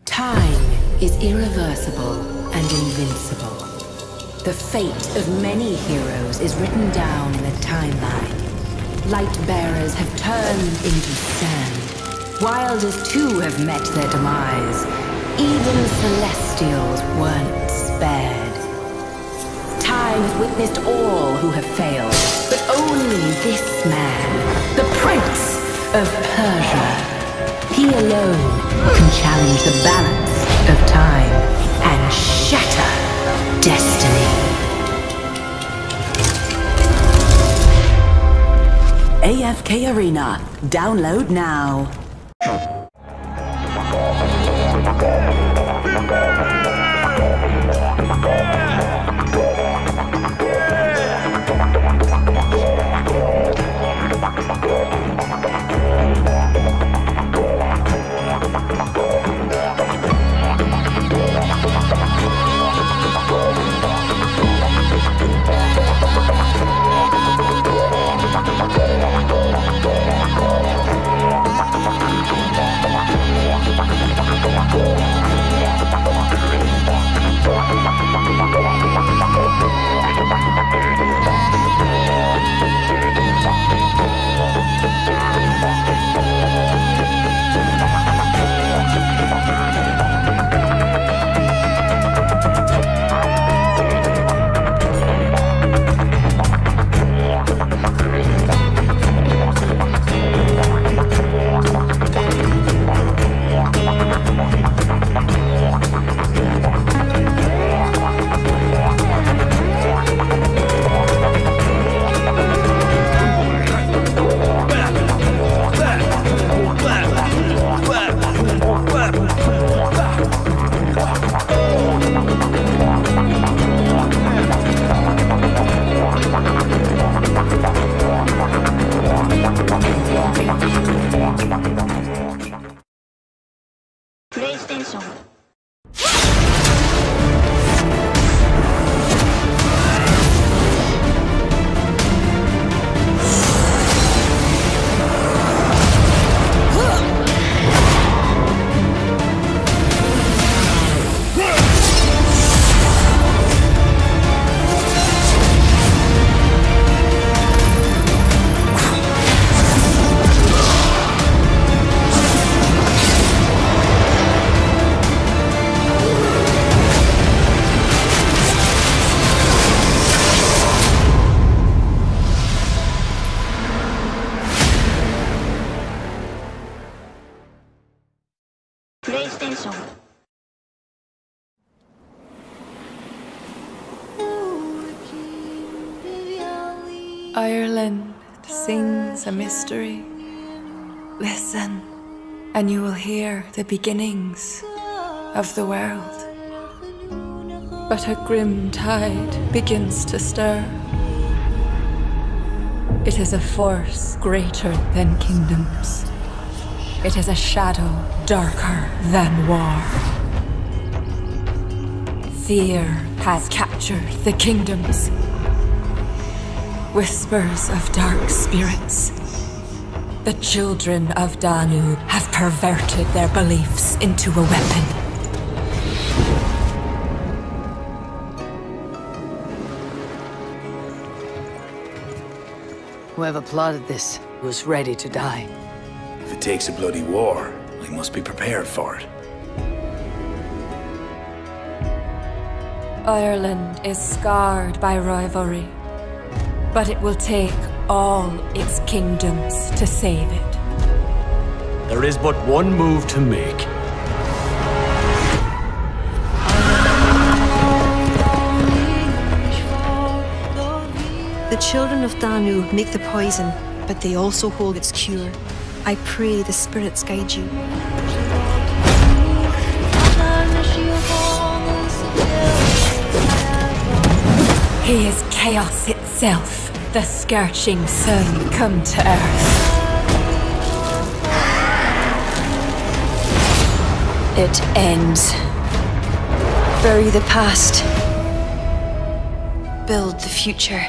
Time is irreversible and invincible. The fate of many heroes is written down in the timeline. Light-bearers have turned into sand. Wilders too have met their demise. Even celestials weren't spared. Time has witnessed all who have failed, but only this man, the Prince of Persia. He alone can challenge the balance of time and shatter destiny. AFK Arena. Download now. Ireland sings a mystery. Listen, and you will hear the beginnings of the world. But a grim tide begins to stir. It is a force greater than kingdoms. It is a shadow darker than war. Fear has captured the kingdoms. Whispers of dark spirits. The children of Danu have perverted their beliefs into a weapon. Whoever plotted this was ready to die. If it takes a bloody war, we must be prepared for it. Ireland is scarred by rivalry, but it will take all its kingdoms to save it. There is but one move to make. The children of Danu make the poison, but they also hold its cure. I pray the spirits guide you. He is chaos itself, the scorching sun come to earth. It ends. Bury the past. Build the future.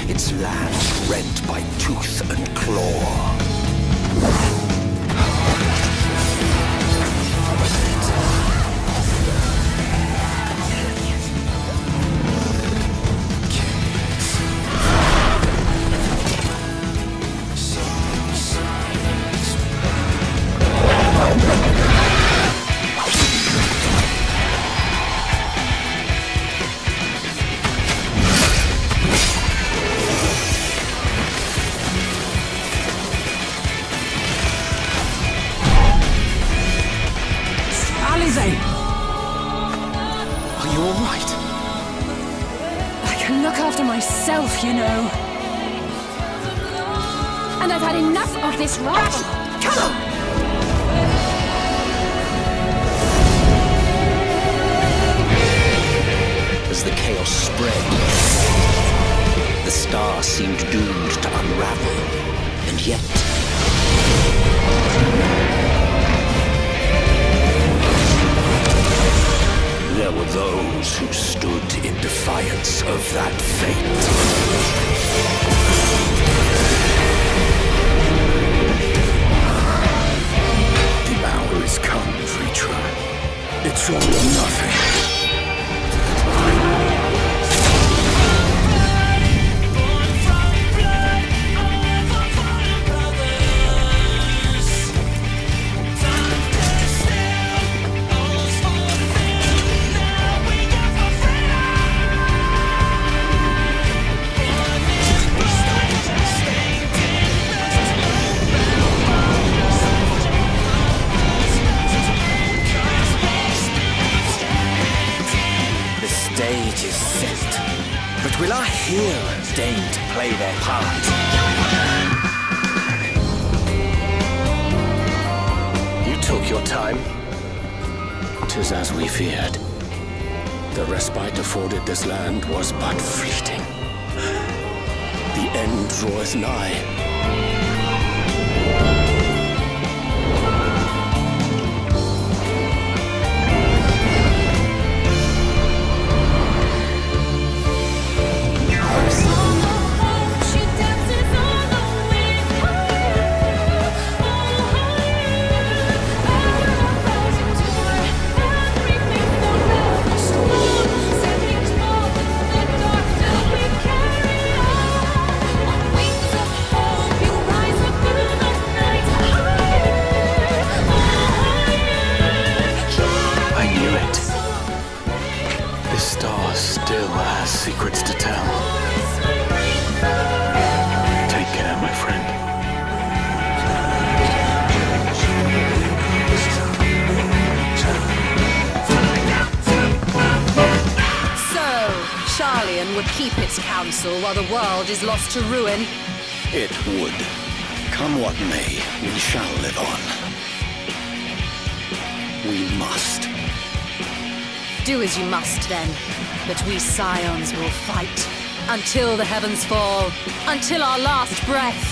Its land rent by tooth and claw. Are you all right? I can look after myself, you know. And I've had enough of this rabble. Come on! As the chaos spread, the star seemed doomed to unravel, and yet there were those who stood in defiance of that fate. The hour is come, Vritra. It's all or nothing. But will our heroes deign to play their part? You took your time. 'Tis as we feared. The respite afforded this land was but fleeting. The end draweth nigh. it. This star still has secrets to tell. Take care, my friend. Charlian would keep its counsel while the world is lost to ruin. It would. Come what may, we shall live on. We must. Do as you must, then. But we scions will fight. Until the heavens fall. Until our last breath.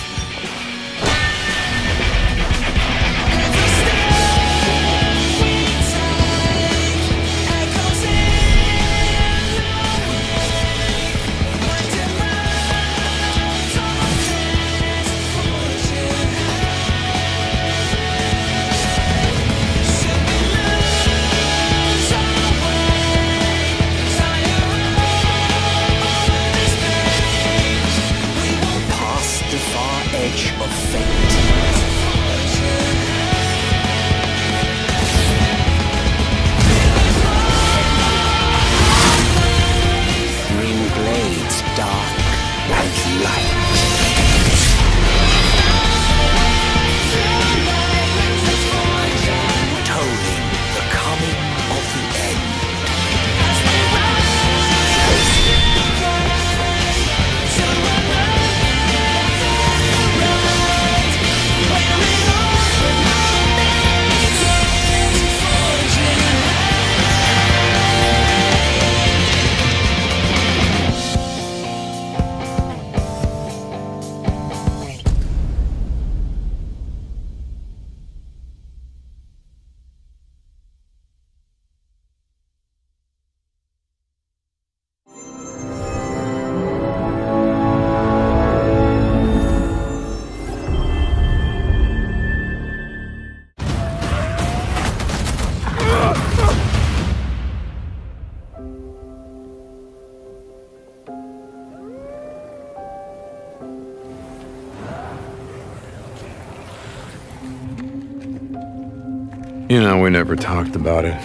You know, we never talked about it.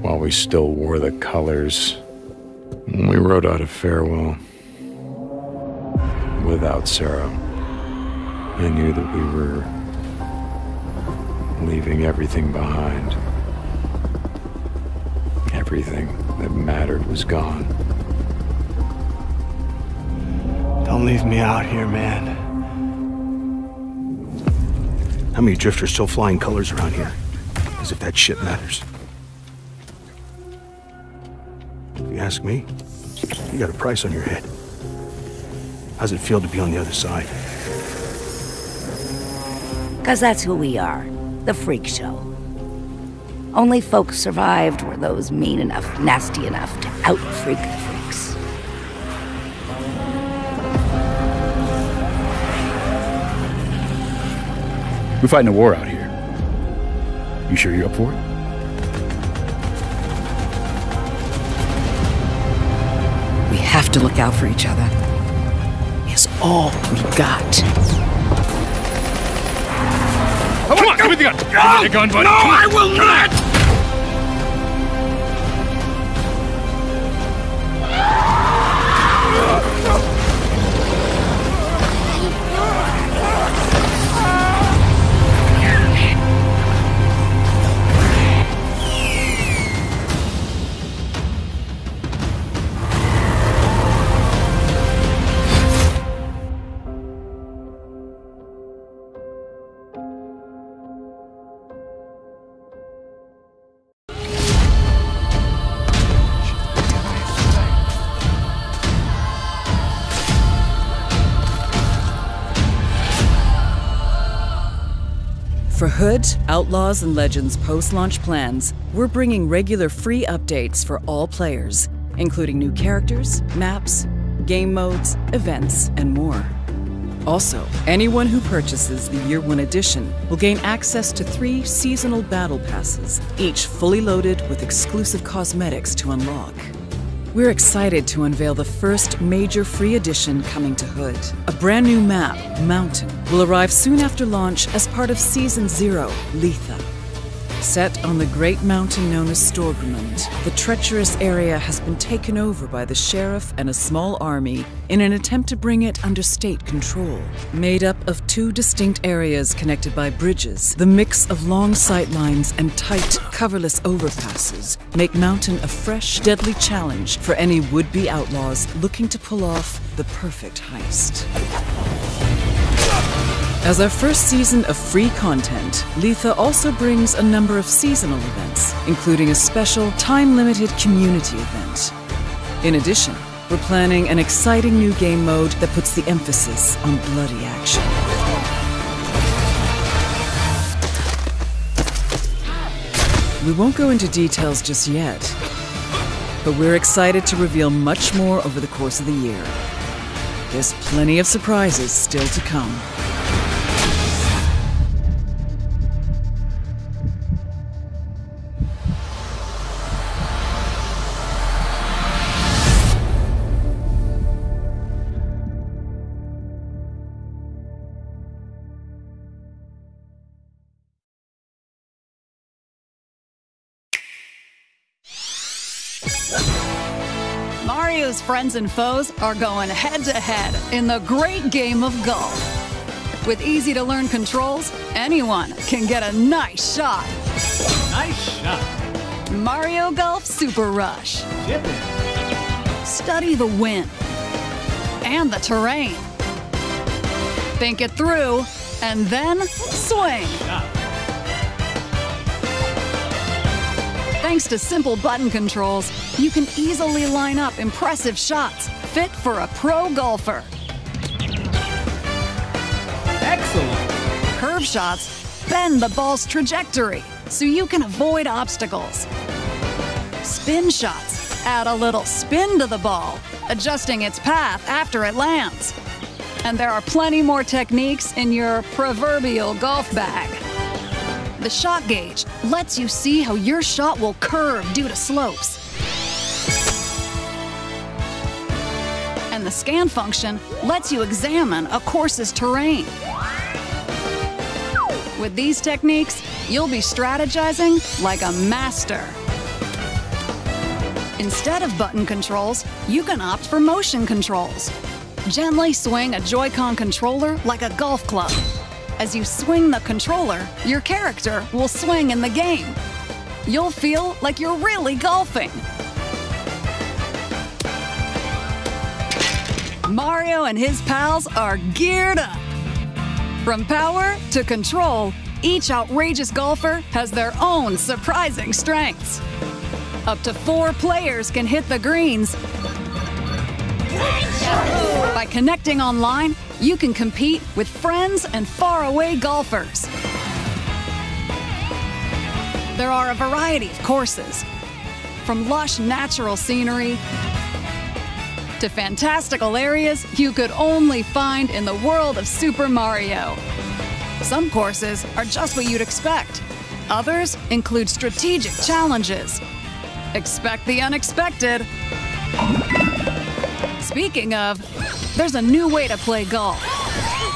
While we still wore the colors. We wrote out a farewell. Without Sarah. I knew that we were leaving everything behind. Everything that mattered was gone. Don't leave me out here, man. How many drifters still flying colors around here? As if that shit matters. If you ask me, you got a price on your head. How's it feel to be on the other side? 'Cause that's who we are. The freak show. Only folks survived were those mean enough, nasty enough to out-freak the freaks. We're fighting a war out here. You sure you're up for it? We have to look out for each other. It's all we got. Come on, give me the gun! Give me the gun, buddy! No, I will not! For Hood, Outlaws, and Legends post-launch plans, we're bringing regular free updates for all players, including new characters, maps, game modes, events, and more. Also, anyone who purchases the Year 1 edition will gain access to 3 seasonal battle passes, each fully loaded with exclusive cosmetics to unlock. We're excited to unveil the first major free edition coming to Hood. A brand new map, Mountain, will arrive soon after launch as part of Season 0, Letha. Set on the great mountain known as Storgrimund, the treacherous area has been taken over by the sheriff and a small army in an attempt to bring it under state control. Made up of 2 distinct areas connected by bridges, the mix of long sight lines and tight, coverless overpasses make Mountain a fresh, deadly challenge for any would-be outlaws looking to pull off the perfect heist. As our first season of free content, Letha also brings a number of seasonal events, including a special, time-limited community event. In addition, we're planning an exciting new game mode that puts the emphasis on bloody action. We won't go into details just yet, but we're excited to reveal much more over the course of the year. There's plenty of surprises still to come. Mario's friends and foes are going head-to-head in the great game of golf. With easy-to-learn controls, anyone can get a nice shot. Nice shot. Mario Golf Super Rush. Chip it. Study the wind and the terrain. Think it through, and then swing. Thanks to simple button controls, you can easily line up impressive shots fit for a pro golfer. Excellent. Curve shots bend the ball's trajectory so you can avoid obstacles. Spin shots add a little spin to the ball, adjusting its path after it lands. And there are plenty more techniques in your proverbial golf bag. The shot gauge lets you see how your shot will curve due to slopes. And the scan function lets you examine a course's terrain. With these techniques, you'll be strategizing like a master. Instead of button controls, you can opt for motion controls. Gently swing a Joy-Con controller like a golf club. As you swing the controller, your character will swing in the game. You'll feel like you're really golfing. Mario and his pals are geared up. From power to control, each outrageous golfer has their own surprising strengths. Up to 4 players can hit the greens. By connecting online, you can compete with friends and faraway golfers. There are a variety of courses, from lush natural scenery to fantastical areas you could only find in the world of Super Mario. Some courses are just what you'd expect. Others include strategic challenges. Expect the unexpected. Speaking of, there's a new way to play golf.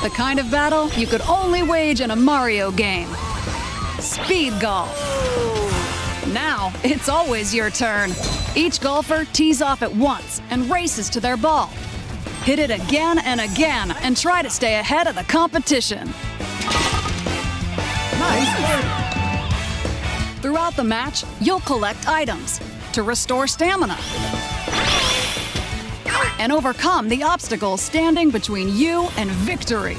The kind of battle you could only wage in a Mario game. Speed golf. Now, it's always your turn. Each golfer tees off at once and races to their ball. Hit it again and again and try to stay ahead of the competition. Throughout the match, you'll collect items to restore stamina and overcome the obstacles standing between you and victory.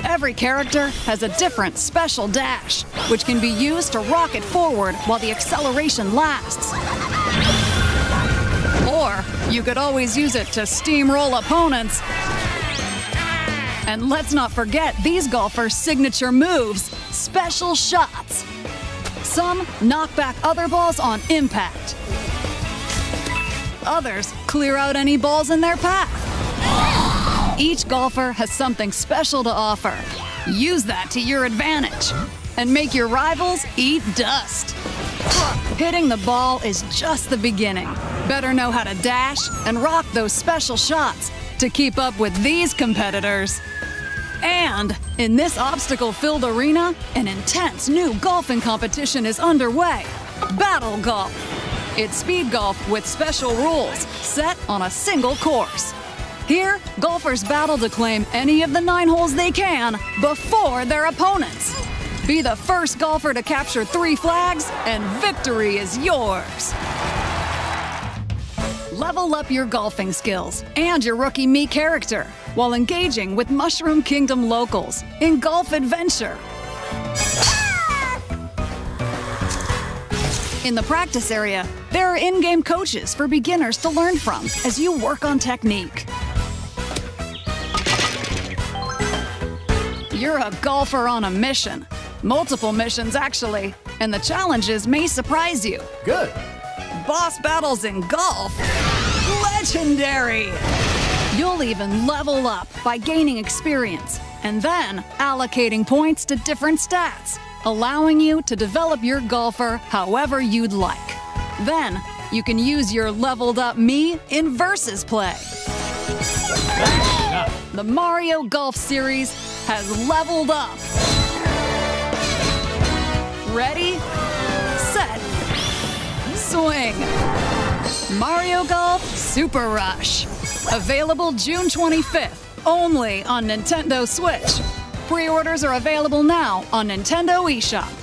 Every character has a different special dash, which can be used to rocket forward while the acceleration lasts. Or you could always use it to steamroll opponents. And let's not forget these golfers' signature moves, special shots. Some knock back other balls on impact. Others clear out any balls in their path. Each golfer has something special to offer. Use that to your advantage and make your rivals eat dust. Hitting the ball is just the beginning. Better know how to dash and rock those special shots to keep up with these competitors. And in this obstacle-filled arena, an intense new golfing competition is underway. Battle Golf. It's speed golf with special rules set on a single course. Here, golfers battle to claim any of the 9 holes they can before their opponents. Be the first golfer to capture 3 flags, and victory is yours. Level up your golfing skills and your Rookie Me character while engaging with Mushroom Kingdom locals in Golf Adventure. In the practice area, there are in-game coaches for beginners to learn from as you work on technique. You're a golfer on a mission. Multiple missions, actually, and the challenges may surprise you. Good. Boss battles in golf? Legendary! You'll even level up by gaining experience and then allocating points to different stats, allowing you to develop your golfer however you'd like. Then, you can use your leveled up me in versus play. The Mario Golf Series has leveled up. Ready, set, swing. Mario Golf Super Rush. Available June 25th, only on Nintendo Switch. Pre-orders are available now on Nintendo eShop.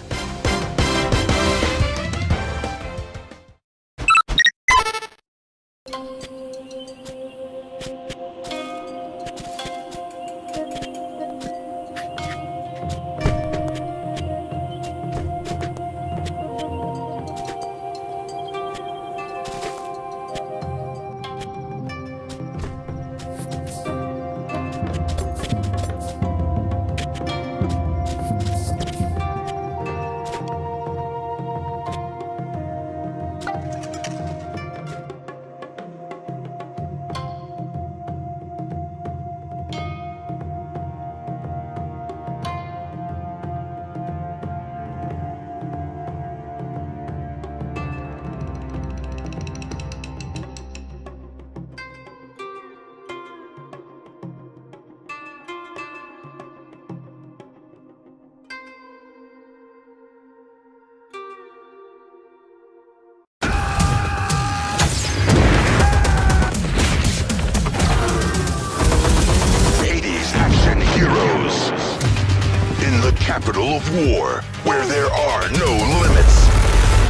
Capital of war, where there are no limits.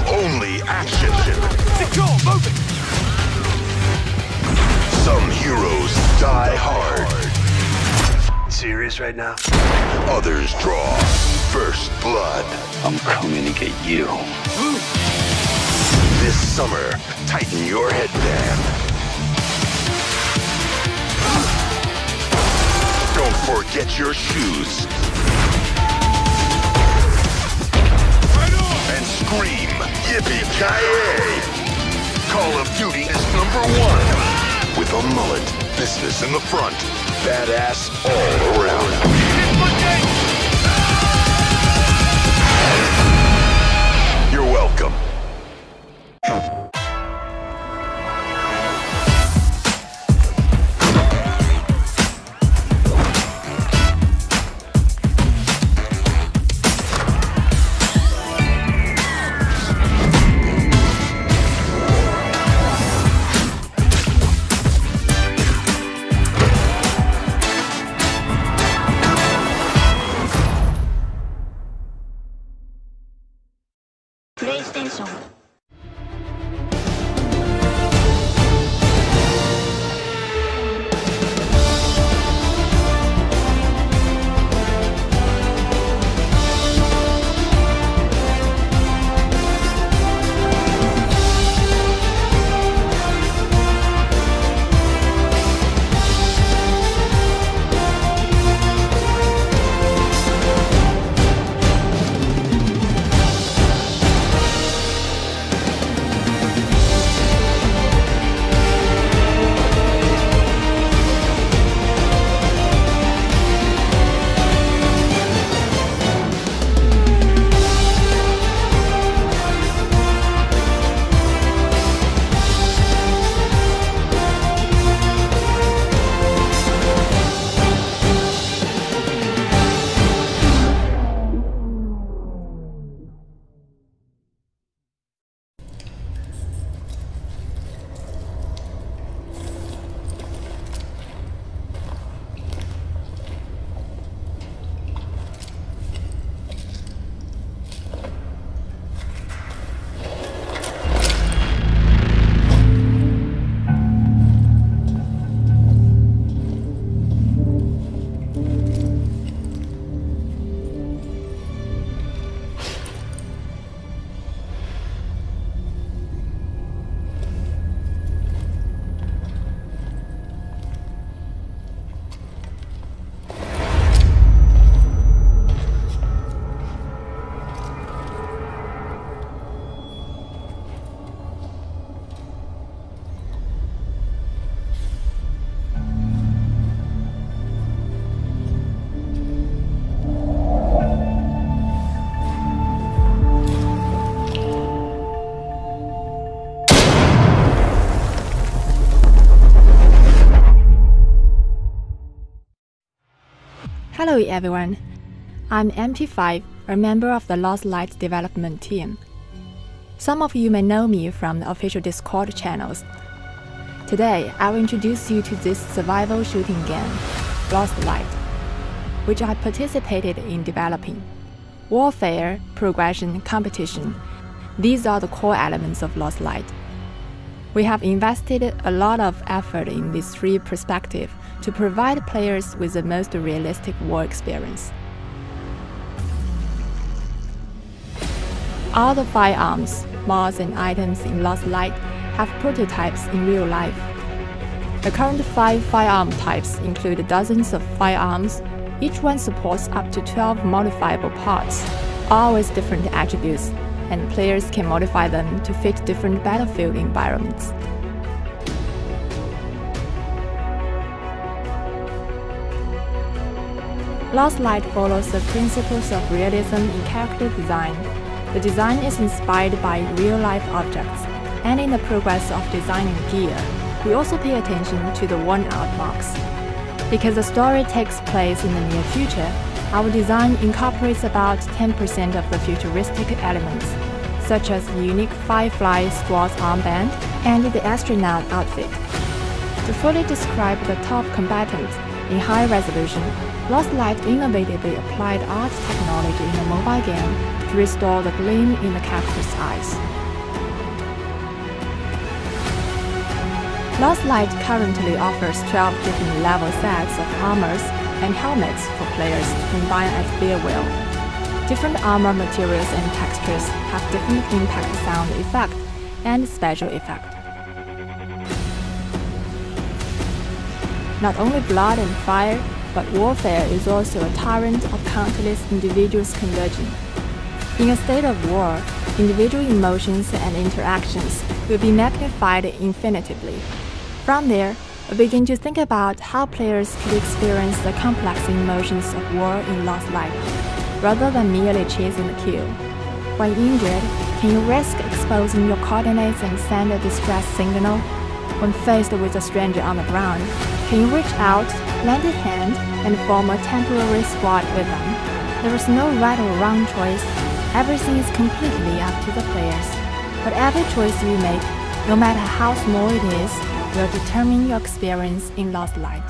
Only action. Some heroes die hard. Serious right now? Others draw first blood. I'm coming to get you. This summer, tighten your headband. Don't forget your shoes. And scream, yippee-ki-yay! Call of Duty is #1. With a mullet, business in the front, badass all around. You're welcome. Hello everyone, I'm MP5, a member of the Lost Light development team. Some of you may know me from the official Discord channels. Today, I will introduce you to this survival shooting game, Lost Light, which I participated in developing. Warfare, progression, competition, these are the core elements of Lost Light. We have invested a lot of effort in these three perspectives to provide players with the most realistic war experience. All the firearms, mods and items in Lost Light have prototypes in real life. The current 5 firearm types include dozens of firearms. Each one supports up to 12 modifiable parts, all with different attributes, and players can modify them to fit different battlefield environments. Lost Light follows the principles of realism in character design. The design is inspired by real-life objects, and in the progress of designing gear, we also pay attention to the worn-out marks. Because the story takes place in the near future, our design incorporates about 10% of the futuristic elements, such as the unique Firefly Squad's armband and the astronaut outfit. To fully describe the top combatant in high resolution, Lost Light innovatively applied art technology in a mobile game to restore the gleam in the character's eyes. Lost Light currently offers 12 different level sets of armors and helmets for players to combine at their will. Different armor materials and textures have different impact sound effect and special effect. Not only blood and fire, but warfare is also a torrent of countless individuals converging. In a state of war, individual emotions and interactions will be magnified infinitively. From there, we begin to think about how players could experience the complex emotions of war in Lost Light, rather than merely chasing the kill. When injured, can you risk exposing your coordinates and send a distress signal? When faced with a stranger on the ground, can you reach out, lend a hand, and form a temporary squad with them? There is no right or wrong choice. Everything is completely up to the players. But every choice you make, no matter how small it is, will determine your experience in Lost Light.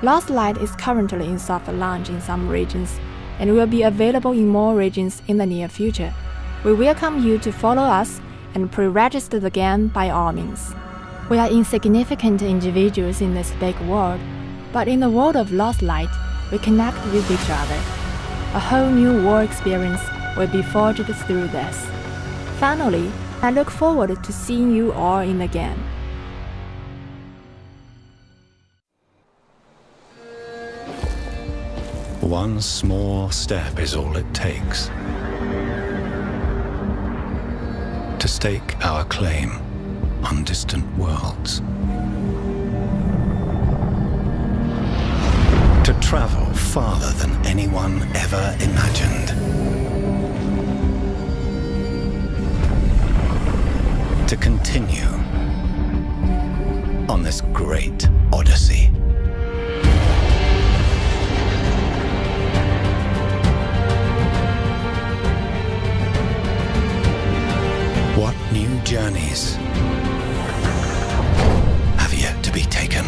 Lost Light is currently in soft launch in some regions, and will be available in more regions in the near future. We welcome you to follow us and pre-register the game by all means. We are insignificant individuals in this big world, but in the world of Lost Light, we connect with each other. A whole new war experience will be forged through this. Finally, I look forward to seeing you all in the game. One small step is all it takes to stake our claim on distant worlds. To travel farther than anyone ever imagined. To continue on this great odyssey. What new journeys have yet to be taken?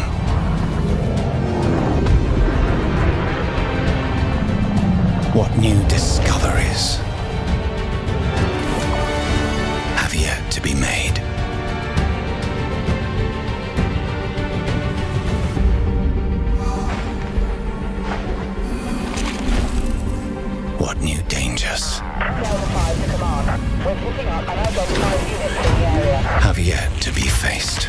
What new discoveries have yet to be made? What new dangers have yet to be faced?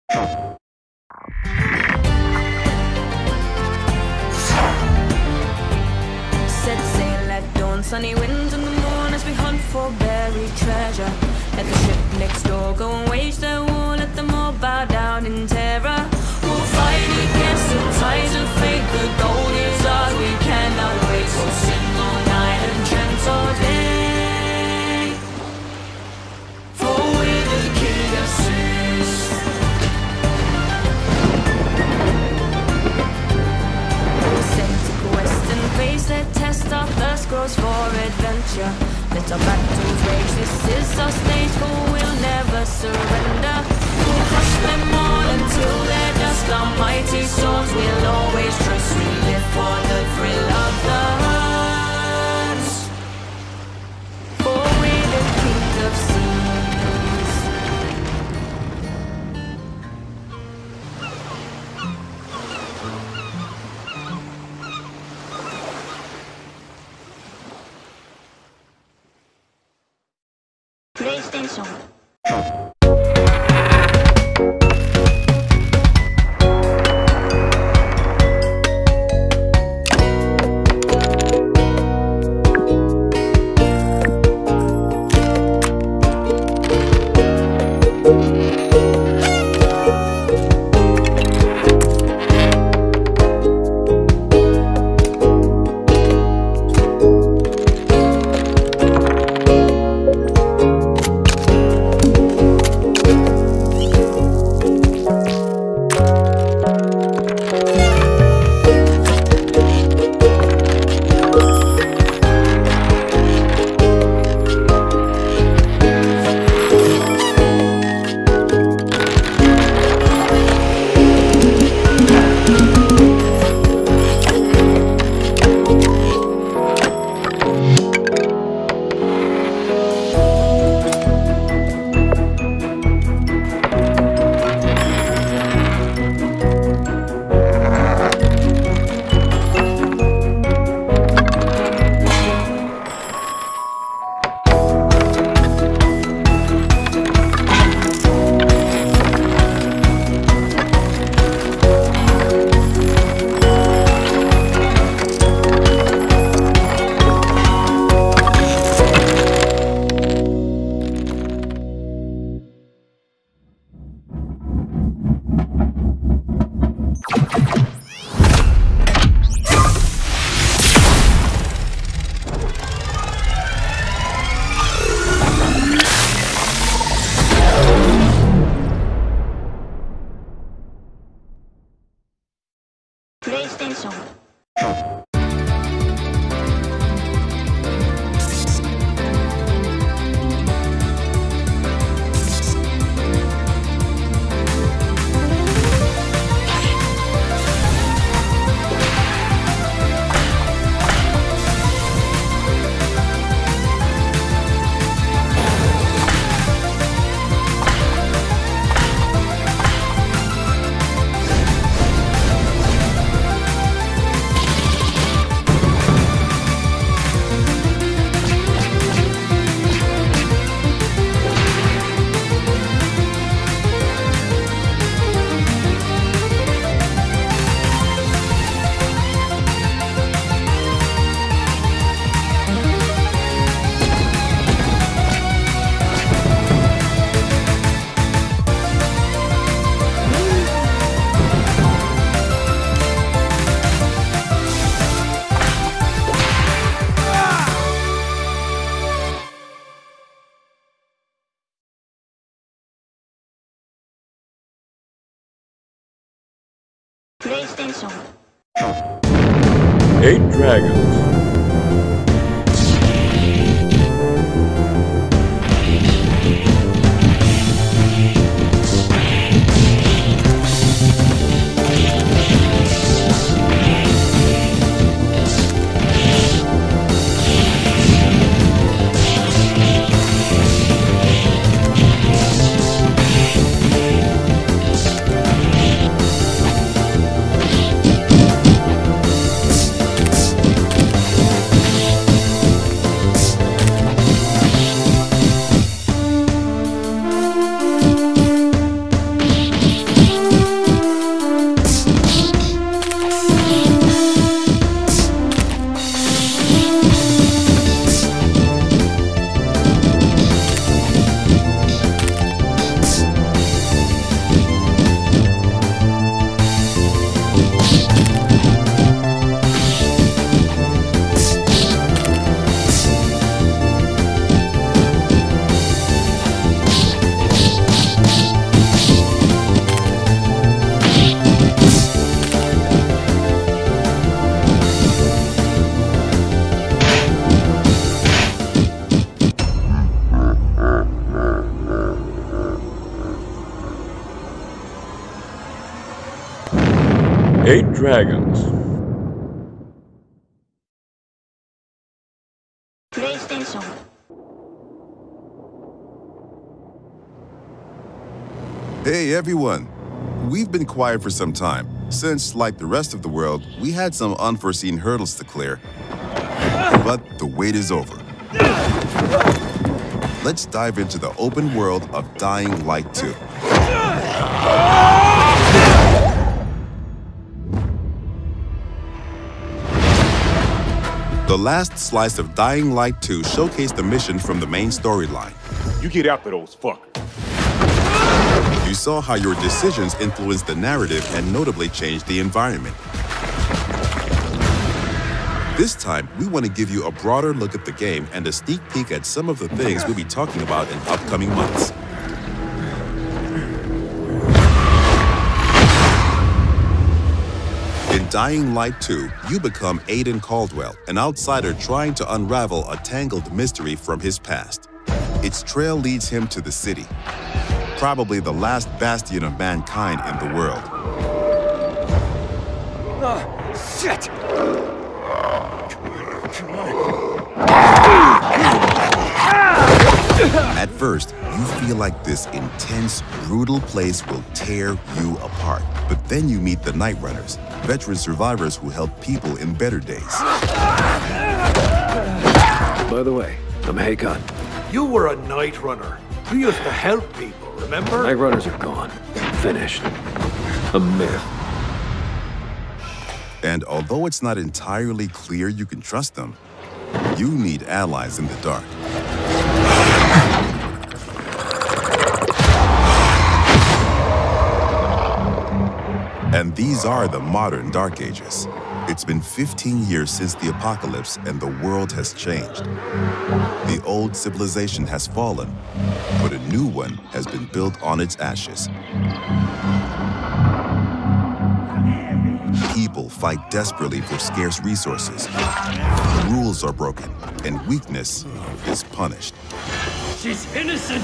Set sail at dawn, sunny winds in the morn as we hunt for buried treasure. Let the ship next door go and wage their war, let them all bow down in terror. We'll fight against the tides of fate, the gold is ours, we cannot wait. So sing all night and chant all day, for we're the king of seas. We'll send to quest and face their test, our thirst grows for adventure. Let our battles rage, this is our stage, for we'll never surrender. We'll crush them all until they're dust, our mighty swords we'll always trust. We live for the thrill of the hunt, for we're the king of seas. PlayStation. PlayStation. PlayStation. 8 dragons. dragons. PlayStation. Hey everyone! We've been quiet for some time, since, like the rest of the world, we had some unforeseen hurdles to clear. But the wait is over. Let's dive into the open world of Dying Light 2. The last slice of Dying Light 2 showcased the mission from the main storyline. You get after those fuckers. You saw how your decisions influenced the narrative and notably changed the environment. This time, we want to give you a broader look at the game and a sneak peek at some of the things we'll be talking about in upcoming months. In Dying Light 2, you become Aiden Caldwell, an outsider trying to unravel a tangled mystery from his past. Its trail leads him to the city, probably the last bastion of mankind in the world. Shit! At first, you feel like this intense, brutal place will tear you apart. But then you meet the Night Runners, veteran survivors who help people in better days. By the way, I'm Hakon. You were a night runner. You used to help people, remember? Night Runners are gone. Finished. A myth. And although it's not entirely clear you can trust them, you need allies in the dark. And these are the modern Dark Ages. It's been 15 years since the apocalypse and the world has changed. The old civilization has fallen, but a new one has been built on its ashes. People fight desperately for scarce resources. Rules are broken, and weakness is punished. She's innocent!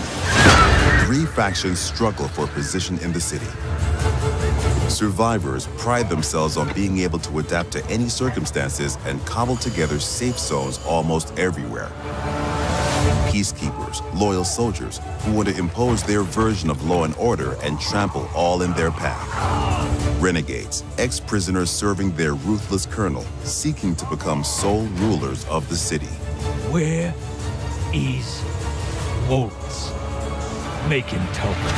3 factions struggle for position in the city. Survivors pride themselves on being able to adapt to any circumstances and cobble together safe zones almost everywhere. Peacekeepers, loyal soldiers who want to impose their version of law and order and trample all in their path. Renegades, ex-prisoners serving their ruthless colonel, seeking to become sole rulers of the city. Where is Waltz? Make him tell me.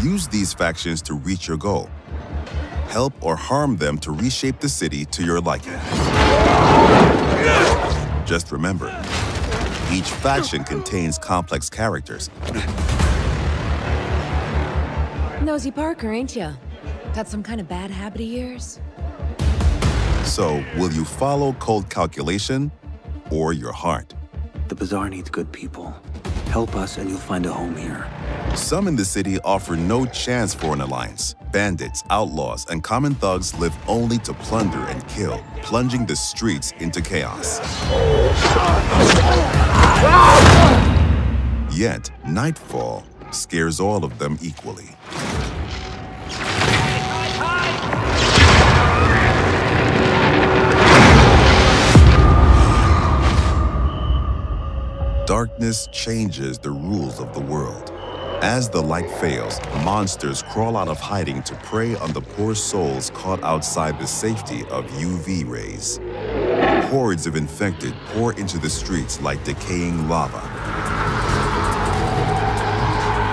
Use these factions to reach your goal. Help or harm them to reshape the city to your liking. Just remember, each faction contains complex characters. Nosy Parker, ain't ya? Got some kind of bad habit of yours? So, will you follow cold calculation or your heart? The Bazaar needs good people. Help us and you'll find a home here. Some in the city offer no chance for an alliance. Bandits, outlaws, and common thugs live only to plunder and kill, plunging the streets into chaos. Yet, nightfall scares all of them equally. Darkness changes the rules of the world. As the light fails, monsters crawl out of hiding to prey on the poor souls caught outside the safety of UV rays. Hordes of infected pour into the streets like decaying lava.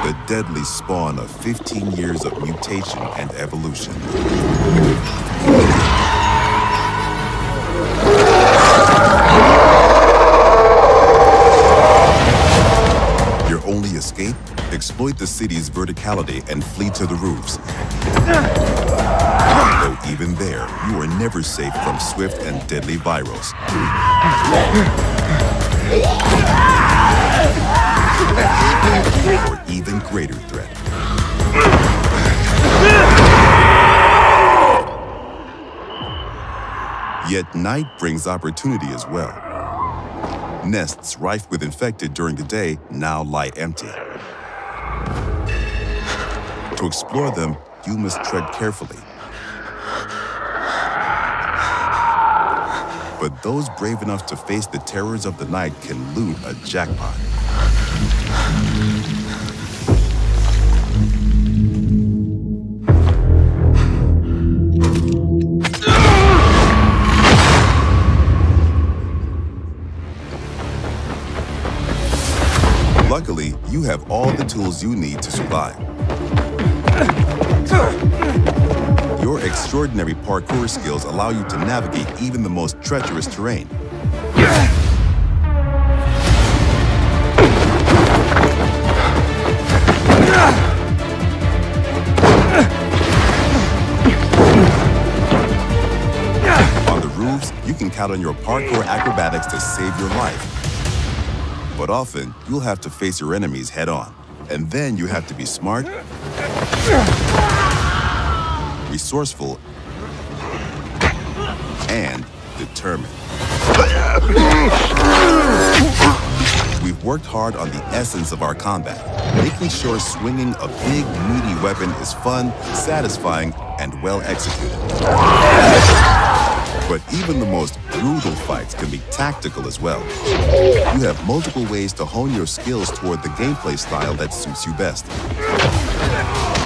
The deadly spawn of 15 years of mutation and evolution. Your only escape? Exploit the city's verticality and flee to the roofs. Though even there, you are never safe from swift and deadly virals. Or even greater threat. Yet night brings opportunity as well. Nests rife with infected during the day now lie empty. To explore them, you must tread carefully. But those brave enough to face the terrors of the night can loot a jackpot. Luckily, you have all the tools you need to survive. Your extraordinary parkour skills allow you to navigate even the most treacherous terrain. On the roofs, you can count on your parkour acrobatics to save your life. But often, you'll have to face your enemies head-on. And then you have to be smart, resourceful, and determined. We've worked hard on the essence of our combat, making sure swinging a big, meaty weapon is fun, satisfying, and well executed. But even the most brutal fights can be tactical as well. You have multiple ways to hone your skills toward the gameplay style that suits you best.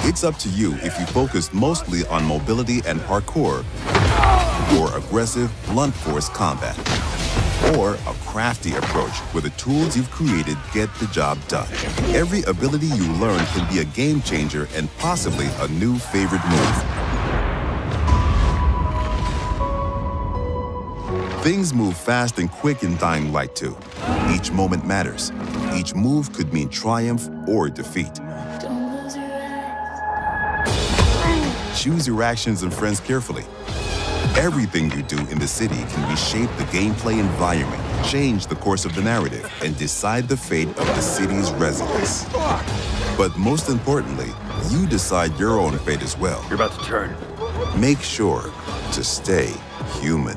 It's up to you if you focus mostly on mobility and parkour, or aggressive, blunt force combat, or a crafty approach where the tools you've created get the job done. Every ability you learn can be a game changer and possibly a new favorite move. Things move fast and quick in Dying Light 2. Each moment matters. Each move could mean triumph or defeat. Choose your actions and friends carefully. Everything you do in the city can reshape the gameplay environment, change the course of the narrative, and decide the fate of the city's residents. But most importantly, you decide your own fate as well. You're about to turn. Make sure to stay human.